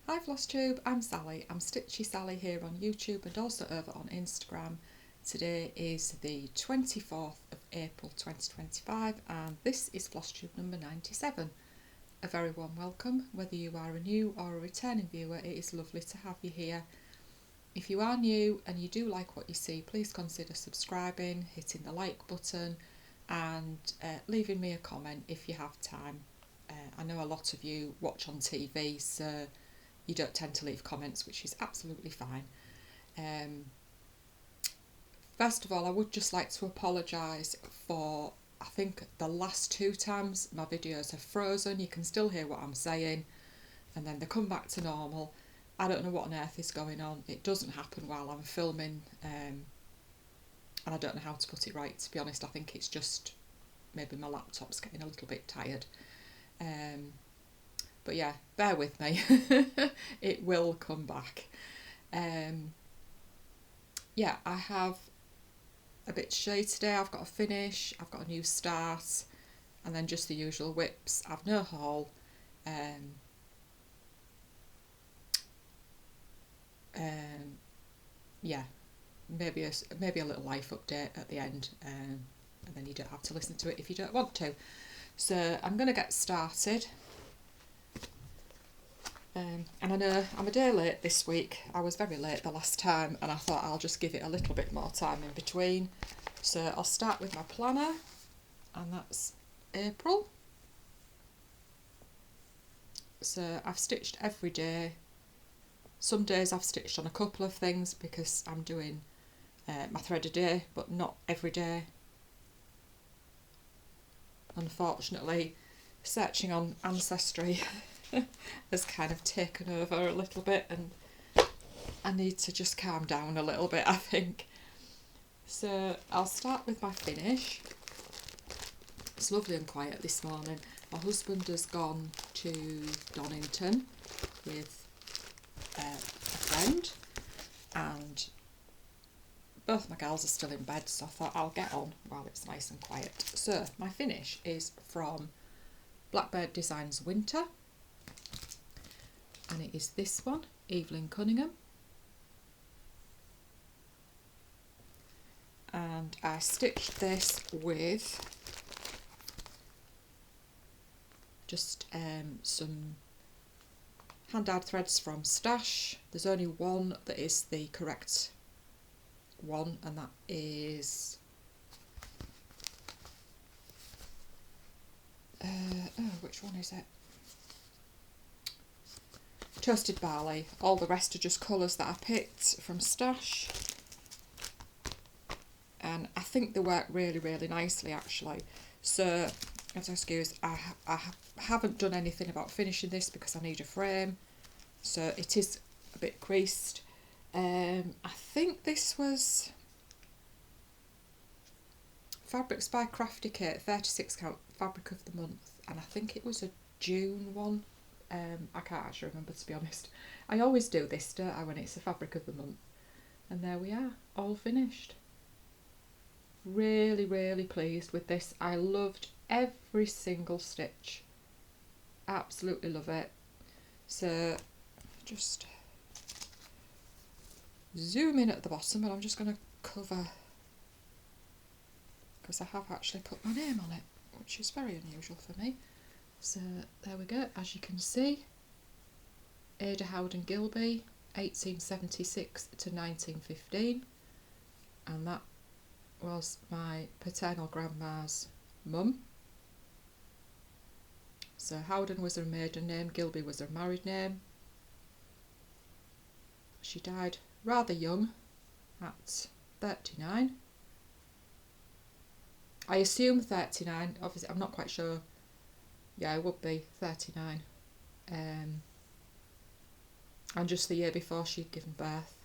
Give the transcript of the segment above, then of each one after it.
Hi FlossTube, I'm Sally. I'm StitchySally here on YouTube and also over on Instagram. Today is the 24th of April 2025 and this is FlossTube number 97. A very warm welcome, whether you are a new or a returning viewer. It is lovely to have you here. If you are new and you do like what you see, please consider subscribing, hitting the like button and leaving me a comment if you have time. I know a lot of you watch on TV, so you don't tend to leave comments, which is absolutely fine. First of all, I would just like to apologise for, I think, the last two times my videos have frozen. You can still hear what I'm saying and then they come back to normal. I don't know what on earth is going on. It doesn't happen while I'm filming and I don't know how to put it right, to be honest. I think it's just maybe my laptop's getting a little bit tired. But yeah, bear with me. It will come back. Yeah, I have a bit to show you today. I've got a finish, I've got a new start, and then just the usual whips. I've no haul. Yeah, maybe a little life update at the end, and then you don't have to listen to it if you don't want to. So I'm going to get started. And I know I'm a day late this week. I was very late the last time and I thought I'll just give it a little bit more time in between. So I'll start with my planner, and that's April. So I've stitched every day. Some days I've stitched on a couple of things because I'm doing my thread a day, but not every day. Unfortunately, searching on Ancestry has kind of taken over a little bit and I need to just calm down a little bit, I think. So I'll start with my finish. It's lovely and quiet this morning. My husband has gone to Donington with a friend and both my gals are still in bed, so I thought I'll get on while it's nice and quiet. So my finish is from Blackbird Designs Winter, and it is this one, Eveline Cunningham. And I stitched this with just some hand-dyed threads from Stash. There's only one that is the correct one, and that is which one is it? Toasted Barley. All the rest are just colours that I picked from Stash, and I think they work really, really nicely actually. So as an excuse, I haven't done anything about finishing this because I need a frame, so it is a bit creased. I think this was Fabrics by Crafti Kate, 36 count fabric of the month, and I think it was a June one. I can't actually remember, to be honest. I always do this, don't I, when it's a fabric of the month. And there we are, all finished. Really, really pleased with this. I loved every single stitch. Absolutely love it. So just zoom in at the bottom, and I'm just going to cover, because I have actually put my name on it, which is very unusual for me. So there we go. As you can see, Ada Howden Gilby, 1876 to 1915, and that was my paternal grandma's mum. So Howden was her maiden name, Gilby was her married name. She died rather young, at 39. I assume 39, obviously I'm not quite sure. Yeah, it would be 39. And just the year before she'd given birth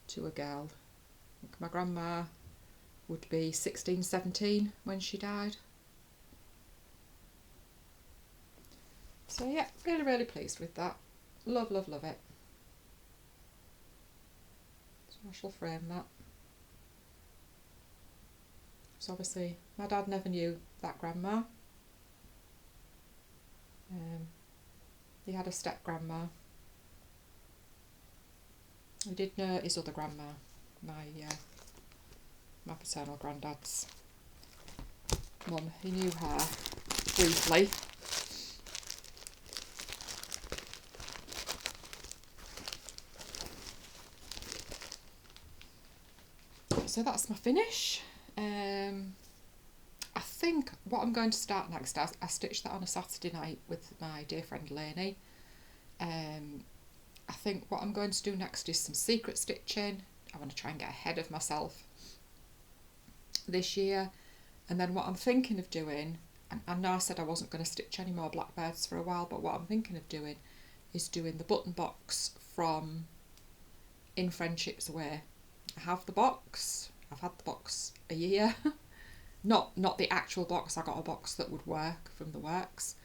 to a girl. I think my grandma would be 16, 17 when she died. So yeah, really, really pleased with that. Love, love, love it. So I shall frame that. So obviously my dad never knew that grandma. He had a step grandma. He did know his other grandma, my paternal granddad's mum. He knew her briefly. So that's my finish. I think what I'm going to start next, I stitched that on a Saturday night with my dear friend Lainey. I think what I'm going to do next is some secret stitching. I want to try and get ahead of myself this year. And then what I'm thinking of doing, and I know I said I wasn't going to stitch any more Blackbirds for a while, but what I'm thinking of doing is doing the button box from In Friendship's Way. I have the box. I've had the box a year. not the actual box. I got a box that would work from the works.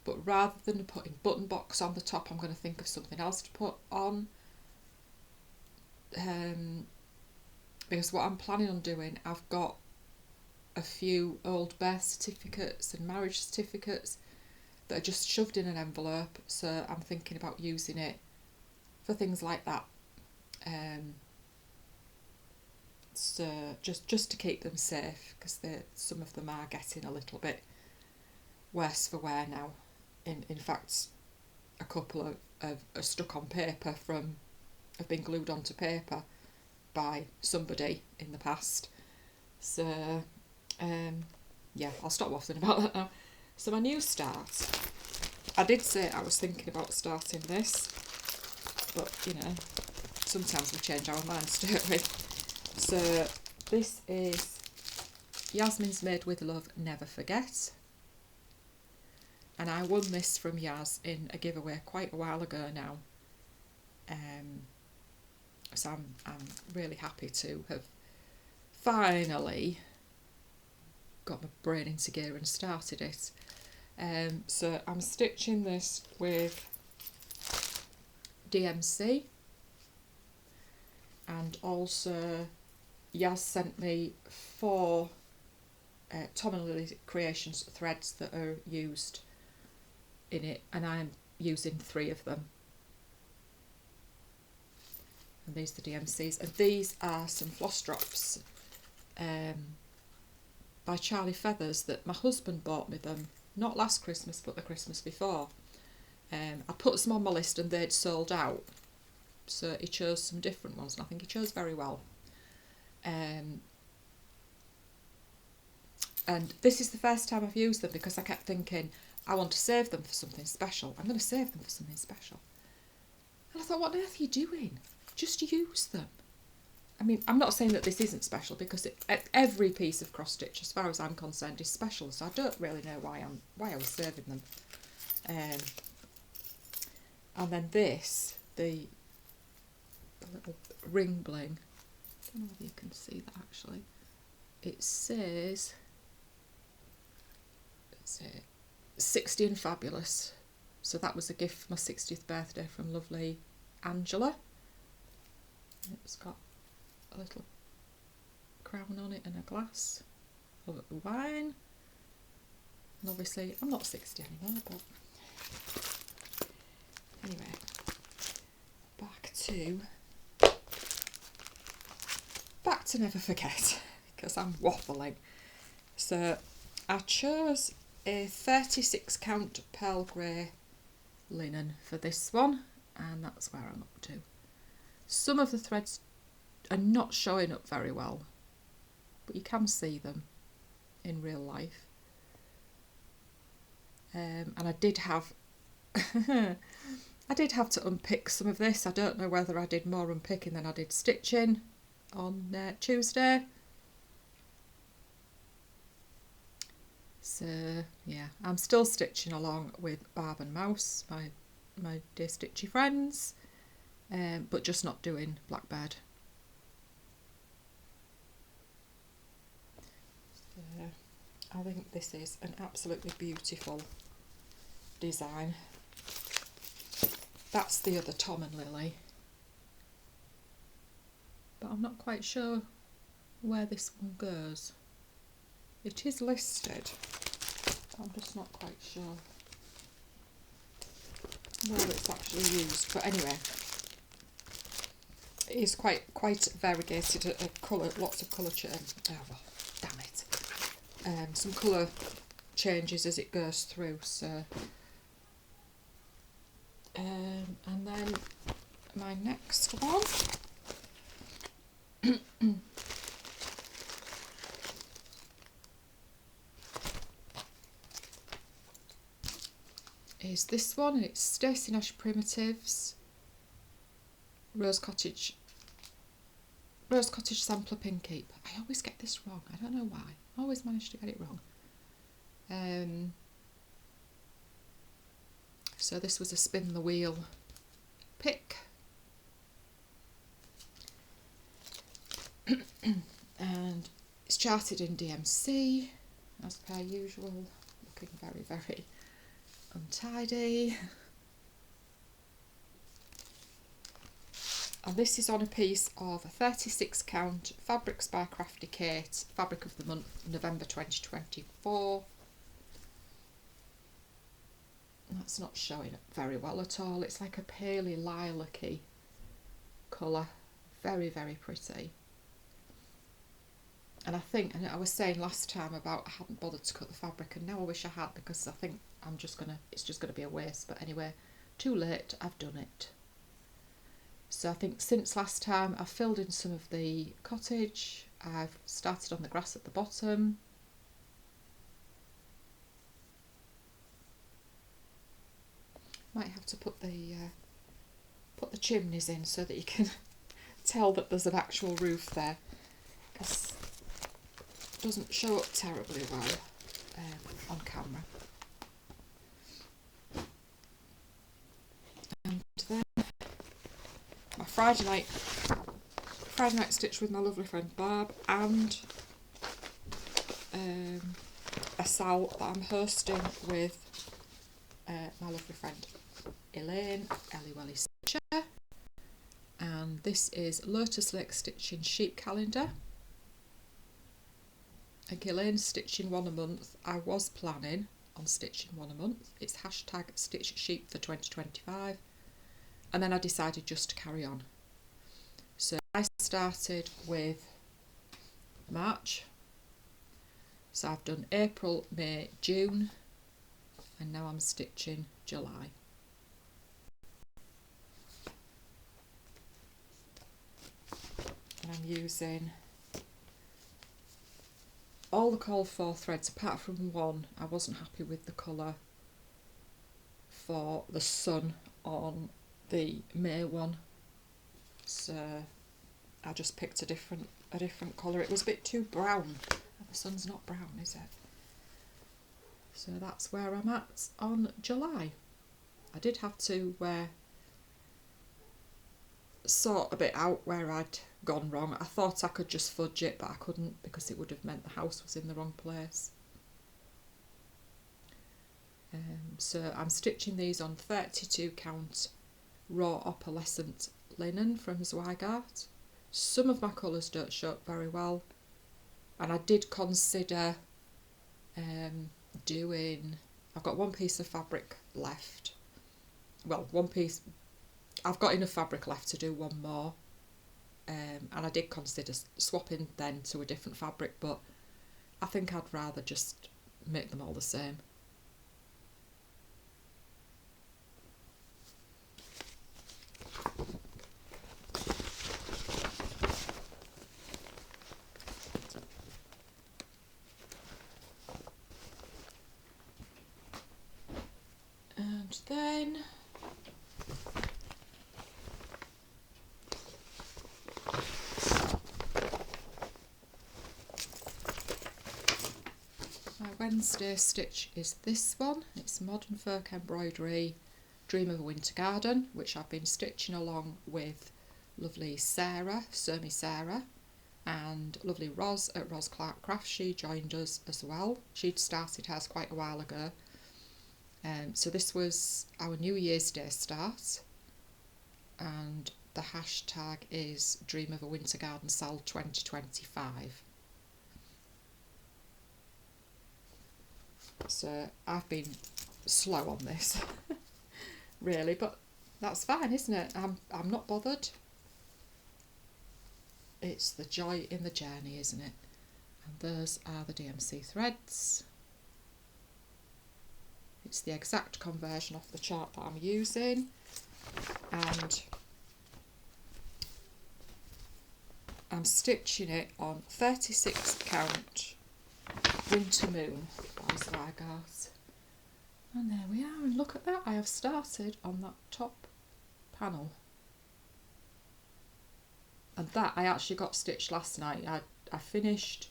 But rather than putting button box on the top, I'm going to think of something else to put on. Because what I'm planning on doing, I've got a few old birth certificates and marriage certificates that are just shoved in an envelope, so I'm thinking about using it for things like that. So just to keep them safe, because some of them are getting a little bit worse for wear now. In fact, a couple are stuck on paper have been glued onto paper by somebody in the past. So yeah, I'll stop waffling about that now. So my new start, I did say I was thinking about starting this, but you know, sometimes we change our minds, don't we? So this is Yasmin's Made With Love Never Forget. And I won this from Yas in a giveaway quite a while ago now. So I'm really happy to have finally got my brain into gear and started it. So I'm stitching this with DMC, and also Yas sent me 4 Tom and Lily Creations threads that are used in it, and I'm using 3 of them. And these are the DMCs, and these are some floss drops by Charlie Feathers that my husband bought me them, not last Christmas but the Christmas before. I put some on my list and they'd sold out, so he chose some different ones, and I think he chose very well. And this is the first time I've used them, because I kept thinking I want to save them for something special. I'm going to save them for something special. And I thought, what on earth are you doing? Just use them. I mean, I'm not saying that this isn't special, because every piece of cross stitch, as far as I'm concerned, is special. So I don't really know why I was saving them. And then this, the little ring bling. I don't know whether you can see that actually. It says, let's see, 60 and Fabulous. So that was a gift for my 60th birthday from lovely Angela. It's got a little crown on it and a glass of wine. And obviously I'm not 60 anymore, but anyway, back to Never Forget, because I'm waffling. So I chose a 36 count pearl grey linen for this one, and that's where I'm up to. Some of the threads are not showing up very well, but you can see them in real life. And I did have to unpick some of this. I don't know whether I did more unpicking than I did stitching on Tuesday. So yeah, I'm still stitching along with Barb and Mouse, my dear stitchy friends, but just not doing Blackbird. So I think this is an absolutely beautiful design. That's the other Tom and Lily, but I'm not quite sure where this one goes. It is listed, but I'm just not quite sure where it's actually used, but anyway, it is quite variegated colour, lots of colour change. Oh well, damn it! Some colour changes as it goes through. So, and then my next one is this one, and it's Stacy Nash Primitives Cottage Sampler Pinkeep. I always get this wrong, I don't know why. I always manage to get it wrong. So this was a spin the wheel pick. And it's charted in DMC as per usual, looking very, very untidy. And this is on a piece of a 36 count Fabrics by Crafti Kate, Fabric of the Month, November 2024. That's not showing up very well at all. It's like a paley lilac-y colour, very, very pretty. And I think, and I was saying last time about I hadn't bothered to cut the fabric, and now I wish I had, because I think it's just gonna be a waste. But anyway, too late, I've done it. So I think since last time I've filled in some of the cottage, I've started on the grass at the bottom. Might have to put the chimneys in so that you can tell that there's an actual roof there, because it doesn't show up terribly well on camera. And then my Friday night stitch with my lovely friend Barb, and a sal that I'm hosting with my lovely friend Elaine, Ellie Welly Stitcher. And this is Lotus Lake Stitching Sheep Calendar. And Elaine's stitching one a month. I was planning on stitching one a month. It's hashtag Stitch Sheep for 2025. And then I decided just to carry on. So I started with March. So I've done April, May, June, and now I'm stitching July. And I'm using all the called for threads apart from one. I wasn't happy with the colour for the sun on the May one, so I just picked a different colour. It was a bit too brown. The sun's not brown, is it? So that's where I'm at on July. I did have to sort a bit out where I'd gone wrong. I thought I could just fudge it, but I couldn't, because it would have meant the house was in the wrong place. So I'm stitching these on 32 count raw opalescent linen from Zweigart. Some of my colours don't show up very well, and I did consider doing, I've got one piece of fabric left, well, one piece, I've got enough fabric left to do one more, and I did consider swapping then to a different fabric, but I think I'd rather just make them all the same. And then my Wednesday stitch is this one. It's Modern Folk Embroidery Dream of a Winter Garden, which I've been stitching along with lovely Sarah, Sew Me Sarah, and lovely Roz at Roz Clark Crafts. She joined us as well. She'd started hers quite a while ago. So this was our New Year's Day start, and the hashtag is Dream of a Winter Garden Sal 2025. So I've been slow on this really, but that's fine, isn't it? I'm not bothered. It's the joy in the journey, isn't it? And those are the DMC threads. It's the exact conversion off the chart that I'm using, and I'm stitching it on 36 count Winter Moon by Zweigart. And there we are, and look at that, I have started on that top panel. And that I actually got stitched last night. I finished,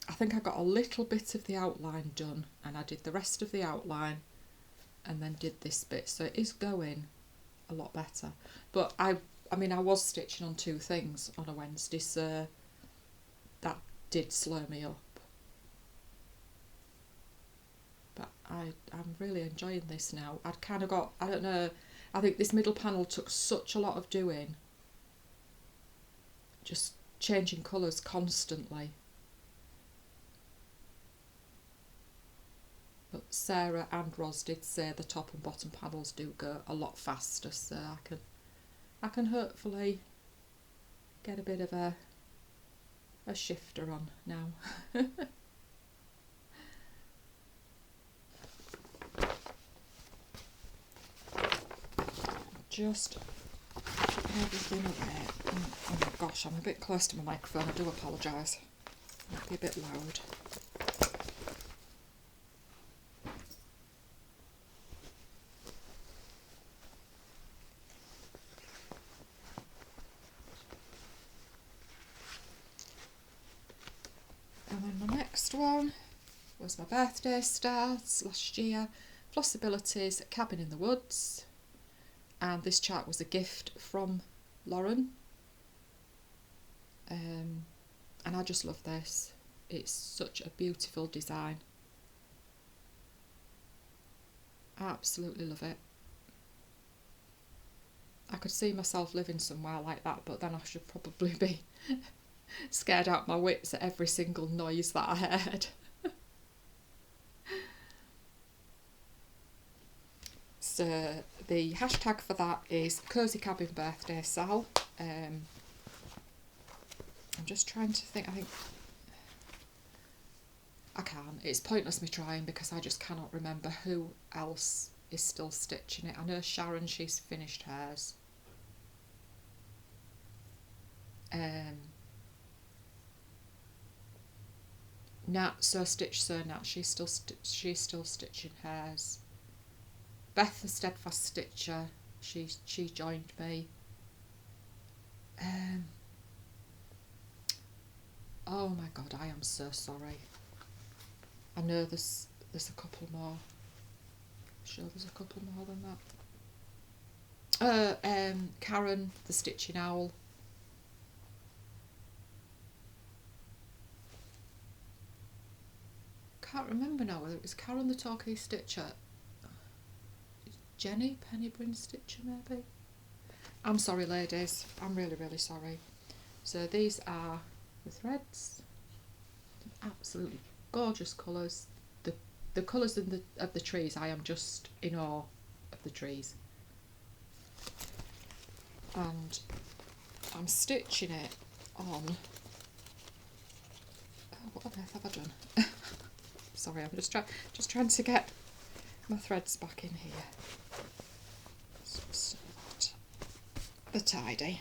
I think I got a little bit of the outline done, and I did the rest of the outline and then did this bit, so it is going a lot better. But I mean I was stitching on two things on a Wednesday, so that did slow me up. But I'm really enjoying this now. I'd kind of got, I don't know, I think this middle panel took such a lot of doing, just changing colours constantly. But Sarah and Ros did say the top and bottom panels do go a lot faster, so I can hopefully get a bit of a shifter on now. Just put everything away. Oh my gosh, I'm a bit close to my microphone, I do apologise. It might be a bit loud. And then my next one was my birthday starts last year, Flossabilities, Cabin in the Woods. And this chart was a gift from Lauren, and I just love this. It's such a beautiful design. I absolutely love it. I could see myself living somewhere like that, but then I should probably be scared out my wits at every single noise that I heard. So the hashtag for that is Cozy Cabin Birthday Sal. I'm just trying to think. I think I can't. It's pointless me trying because I just cannot remember who else is still stitching it. I know Sharon, she's finished hers. Nat, Nat, she's still stitching hers. Beth, the Steadfast Stitcher, she joined me. Oh my god, I am so sorry. I know there's a couple more. I'm sure there's a couple more than that. Karen, the Stitching Owl. Can't remember now whether it was Karen the Torquay Stitcher. Jenny, Pennybryn Stitcher maybe? I'm sorry ladies, I'm really, really sorry. So these are the threads. Absolutely gorgeous colours. The colours of the trees, I am just in awe of the trees. And I'm stitching it on... Oh, what on earth have I done? Sorry, I'm just trying to get my threads back in here. So that they're tidy.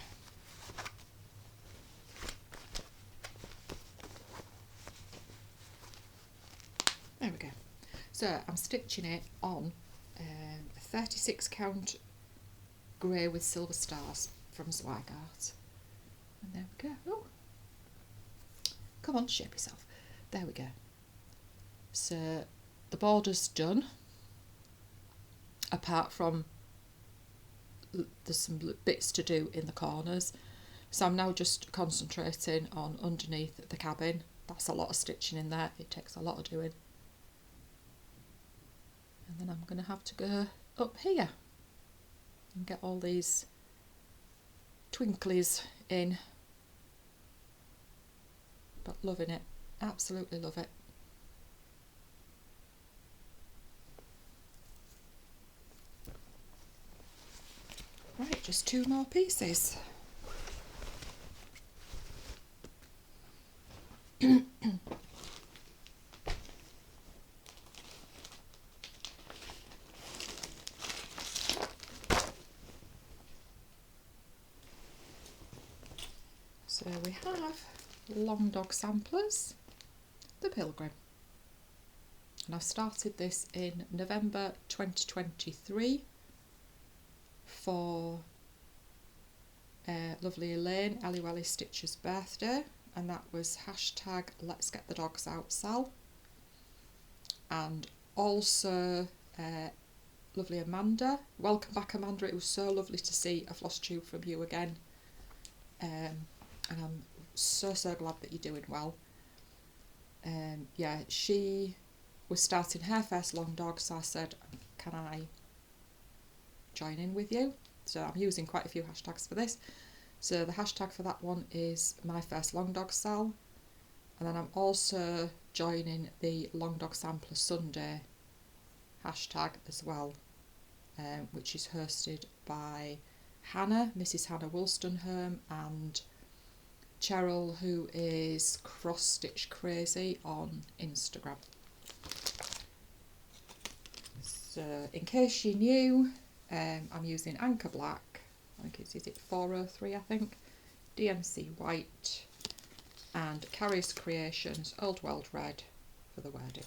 There we go. So I'm stitching it on a 36 count grey with silver stars from Zweigart. And there we go. Oh, come on, shape yourself. There we go. So the border's done, apart from there's some bits to do in the corners. So I'm now just concentrating on underneath the cabin. That's a lot of stitching in there, it takes a lot of doing. And then I'm going to have to go up here and get all these twinklies in. But loving it, absolutely love it. just 2 more pieces. So we have Long Dog Samplers, the Pilgrim. And I've started this in November 2023 for lovely Elaine, Ellie Stitcher's birthday, and that was hashtag Let's Get the Dogs Out Sal. And also lovely Amanda. Welcome back, Amanda. It was so lovely to see a FlossTube from you again. And I'm so glad that you're doing well. Yeah, she was starting her first long dog, so I said, can I join in with you? So I'm using quite a few hashtags for this. So the hashtag for that one is my first long dog sal, and then I'm also joining the Long Dog Sampler Sunday hashtag as well, which is hosted by Hannah, Mrs. Hannah Wollstoneham, and Cheryl, who is Cross Stitch Crazy on Instagram. So in case you're new, I'm using Anchor Black, I think it's, is it 403 I think, DMC White, and Carrier's Creations Old World Red for the wording.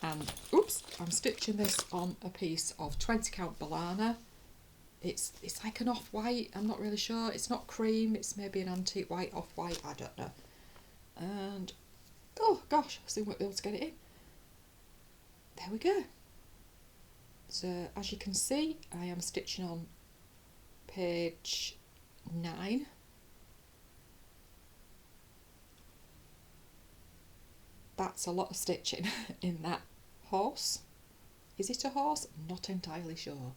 And oops, I'm stitching this on a piece of 20 count Balana. It's like an off-white, I'm not really sure, it's not cream, it's maybe an antique white, off-white, I don't know. And oh gosh, I soon won't be able to get it in. There we go. So as you can see, I am stitching on page 9. That's a lot of stitching in that horse. Is it a horse? I'm not entirely sure.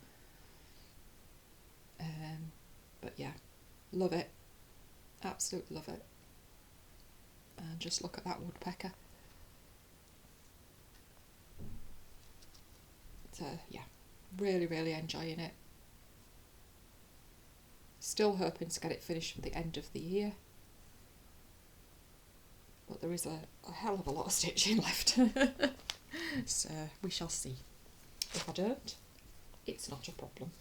But yeah, love it. Absolutely love it. And just look at that woodpecker. So yeah, really enjoying it. Still hoping to get it finished for the end of the year. But there is a hell of a lot of stitching left. So we shall see. If I don't, it's not a problem.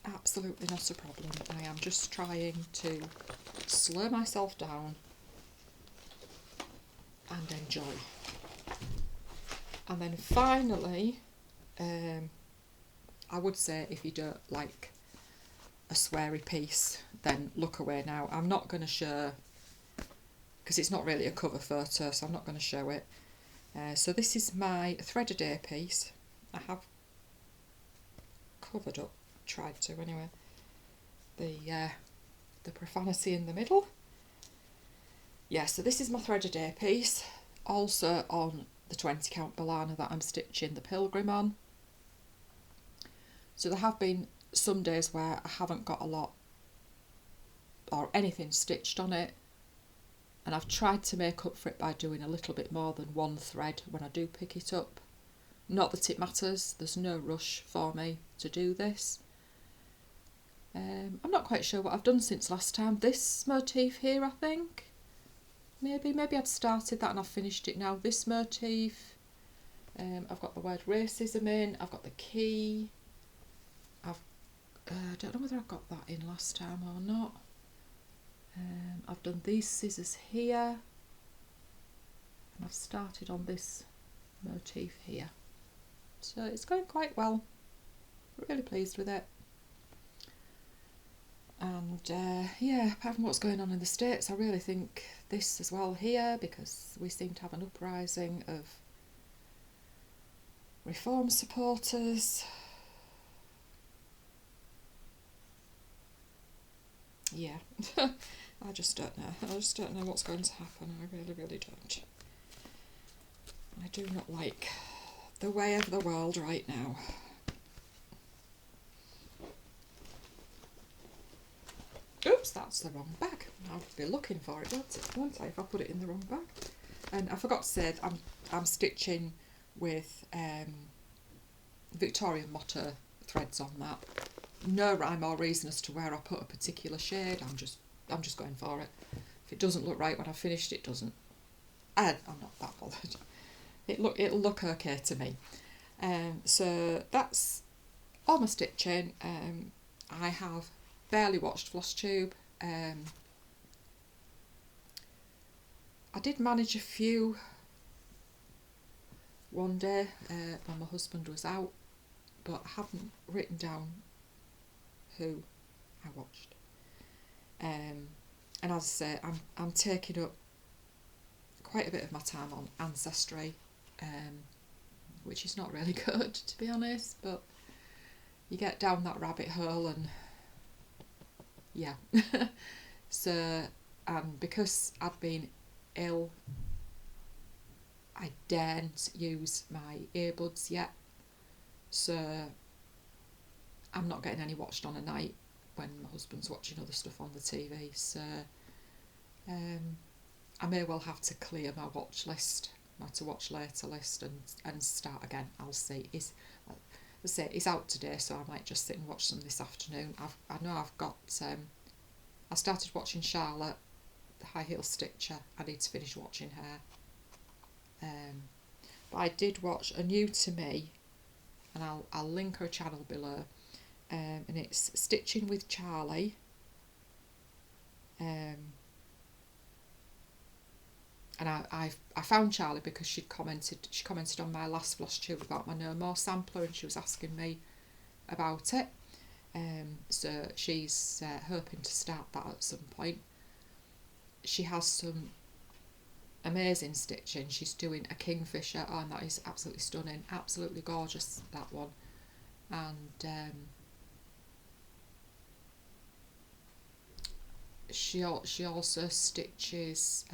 Absolutely not a problem. I am just trying to slow myself down and enjoy. And then finally, I would say if you don't like a sweary piece, then look away now. I'm not going to show, because it's not really a cover photo, so I'm not going to show it. So this is my thread a day piece. I have covered up, tried to anyway, the profanity in the middle. Yeah, so this is my thread a day piece, also on the 20 count Balana that I'm stitching the Pilgrim on. So there have been some days where I haven't got a lot or anything stitched on it, and I've tried to make up for it by doing a little bit more than one thread when I do pick it up. Not that it matters, there's no rush for me to do this. I'm not quite sure what I've done since last time. This motif here, I think. Maybe I'd started that and I've finished it now. This motif. I've got the word racism in. I've got the key. I don't know whether I got that in last time or not. I've done these scissors here. And I've started on this motif here. So it's going quite well. Really pleased with it. And yeah, apart from what's going on in the States, I really think this as well here, because we seem to have an uprising of reform supporters. Yeah, I just don't know. I just don't know what's going to happen. I really don't. I do not like the way of the world right now. Oops, that's the wrong bag. I'll be looking for it, won't I, if I put it in the wrong bag. And I forgot to say I'm stitching with Victorian motto threads on that. No rhyme or reason as to where I put a particular shade. I'm just going for it. If it doesn't look right when I've finished, it doesn't. I'm not that bothered. It'll look okay to me. So that's all my stitching. I have barely watched FlossTube. I did manage a few one day when my husband was out, but I haven't written down who I watched. And as I say, I'm taking up quite a bit of my time on Ancestry, which is not really good, to be honest, but you get down that rabbit hole and yeah. So because I've been ill, I daren't use my earbuds yet, so I'm not getting any watched on a night when my husband's watching other stuff on the TV, so I may well have to clear my watch list, my to watch later list, and start again. I'll see. It's out today, so I might just sit and watch some this afternoon. I know I've got I started watching Charlotte, the high heel stitcher. I need to finish watching her. But I did watch a new to me, and I'll link her channel below. And it's Stitching with Charlie. And I found Charlie because she commented on my last FlossTube about my No More sampler, and she was asking me about it. So she's hoping to start that at some point. She has some amazing stitching. She's doing a kingfisher, and that is absolutely stunning, absolutely gorgeous, that one. And she also stitches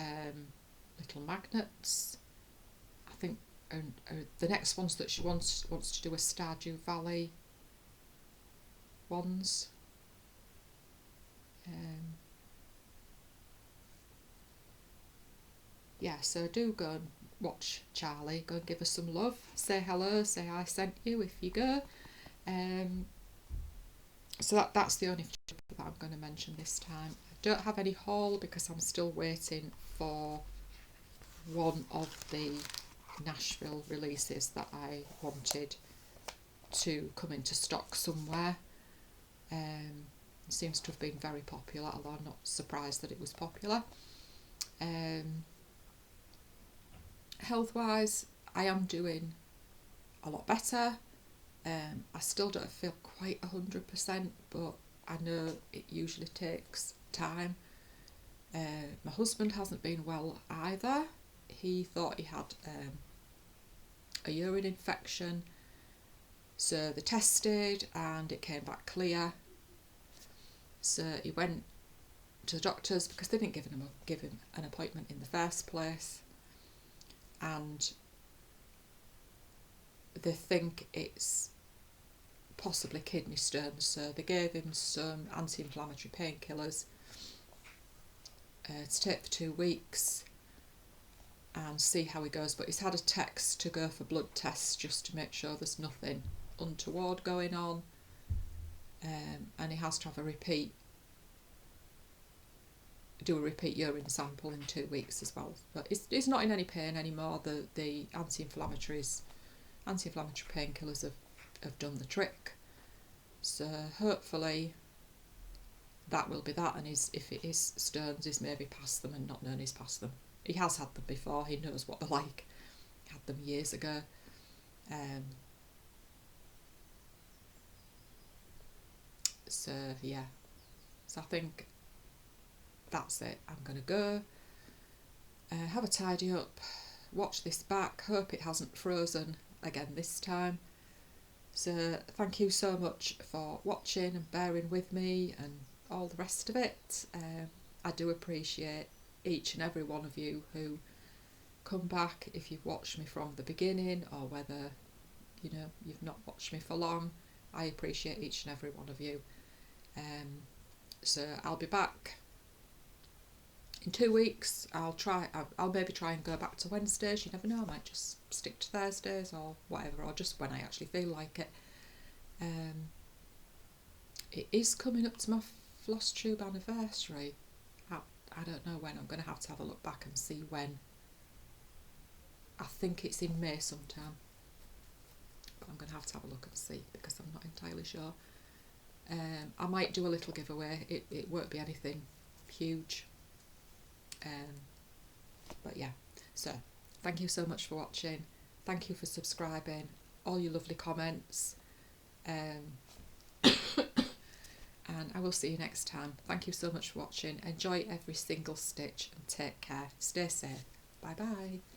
little magnets. I think the next ones that she wants to do are Stardew Valley ones. Yeah, so do go and watch Charlie, go and give her some love, say hello, say I sent you if you go. So that's the only feature that I'm going to mention this time. I don't have any haul because I'm still waiting for one of the Nashville releases that I wanted to come into stock somewhere. It seems to have been very popular, although I'm not surprised that it was popular. Health wise, I am doing a lot better. I still don't feel quite 100%, but I know it usually takes time. My husband hasn't been well either. He thought he had a urine infection, so they tested and it came back clear. So he went to the doctors because they didn't give him an appointment in the first place, and they think it's possibly kidney stones, so they gave him some anti-inflammatory painkillers to take for 2 weeks and see how he goes. But he's had a text to go for blood tests just to make sure there's nothing untoward going on, and he has to have a repeat urine sample in 2 weeks as well. But he's not in any pain anymore. The anti-inflammatory painkillers have done the trick, so hopefully that will be that, and if it is stones, he's maybe past them and not known he's past them. He has had them before, he knows what they're like. He had them years ago. So yeah, so I think that's it. I'm going to go have a tidy up, watch this back, hope it hasn't frozen again this time. So thank you so much for watching and bearing with me and all the rest of it. I do appreciate each and every one of you who come back, if you've watched me from the beginning or whether you've not watched me for long. I appreciate each and every one of you. So I'll be back in 2 weeks. I'll maybe try and go back to Wednesdays. You never know, I might just stick to Thursdays or whatever, or just when I actually feel like it. It is coming up to my FlossTube anniversary. I don't know when. I'm going to have a look back and see when. I think it's in May sometime. But I'm going to have a look and see because I'm not entirely sure. I might do a little giveaway. It won't be anything huge. But yeah. So, thank you so much for watching. Thank you for subscribing. All your lovely comments. And I will see you next time. Thank you so much for watching. Enjoy every single stitch and take care. Stay safe. Bye bye.